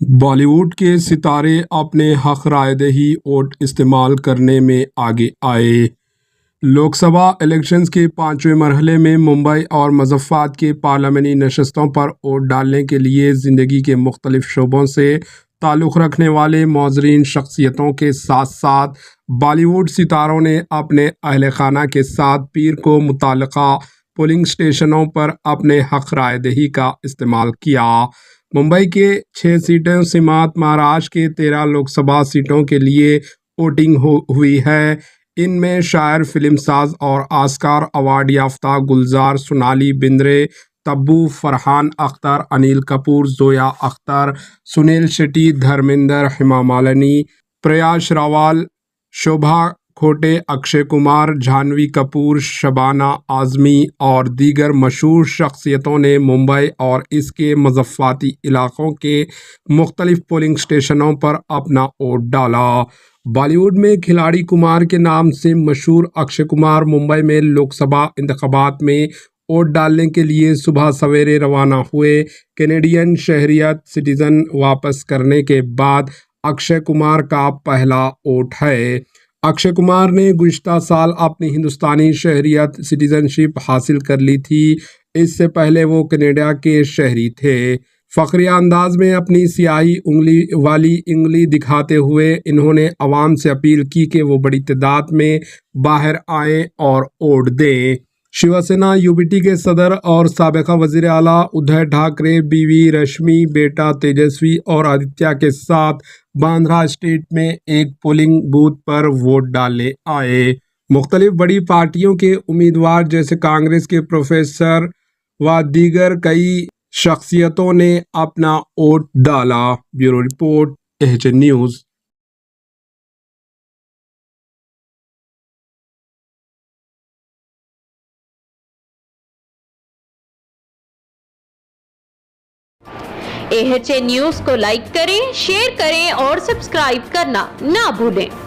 बॉलीवुड के सितारे अपने हक रायदही वोट इस्तेमाल करने में आगे आए। लोकसभा इलेक्शंस के पांचवें मरहले में मुंबई और मुज़फ्फराबाद के पार्लियामानी नशस्तों पर वोट डालने के लिए ज़िंदगी के मुख्तलिफ शोबों से ताल्लुक़ रखने वाले मौज़रीन शख्सियतों के साथ साथ बॉलीवुड सितारों ने अपने अहल खाना के साथ पीर को मुताल्लिक़ा पोलिंग स्टेशनों पर अपने हक रायदही का इस्तेमाल किया। मुंबई के 6 सीटों समात महाराष्ट्र के 13 लोकसभा सीटों के लिए वोटिंग हुई है। इनमें शायर, फिल्मसाज और ऑस्कर अवार्ड याफ्ता गुलजार, सोनाली बेंद्रे, तब्बू, फरहान अख्तर, अनिल कपूर, जोया अख्तर, सुनील शेट्टी, धर्मेंद्र, हेमा मालिनी, प्रयास रावल, शोभा खोटे, अक्षय कुमार, जानवी कपूर, शबाना आज़मी और दीगर मशहूर शख्सियतों ने मुंबई और इसके मुज़फ्फराती इलाक़ों के मुख्तलिफ पोलिंग स्टेशनों पर अपना वोट डाला। बॉलीवुड में खिलाड़ी कुमार के नाम से मशहूर अक्षय कुमार मुंबई में लोकसभा इंतखाबात में वोट डालने के लिए सुबह सवेरे रवाना हुए। कैनेडियन शहरियत सिटीज़न वापस करने के बाद अक्षय कुमार का पहला वोट है। अक्षय कुमार ने गुज़िश्ता साल अपनी हिंदुस्तानी शहरियत सिटीज़नशिप हासिल कर ली थी। इससे पहले वो कनाडा के शहरी थे। फ़ख्रिया अंदाज में अपनी सियाही वाली उंगली दिखाते हुए इन्होंने अवाम से अपील की कि वो बड़ी तादाद में बाहर आएँ और वोट दें। शिवसेना यूबीटी के सदर और साबिक़ा वज़ीर आला उद्धव ठाकरे बीवी रश्मि, बेटा तेजस्वी और आदित्य के साथ बांद्रा स्टेट में एक पोलिंग बूथ पर वोट डालने आए। मुख्तलिफ बड़ी पार्टियों के उम्मीदवार जैसे कांग्रेस के प्रोफेसर व दीगर कई शख्सियतों ने अपना वोट डाला। Bureau report, HN news. HN news को लाइक करें, शेयर करें और सब्सक्राइब करना ना भूलें।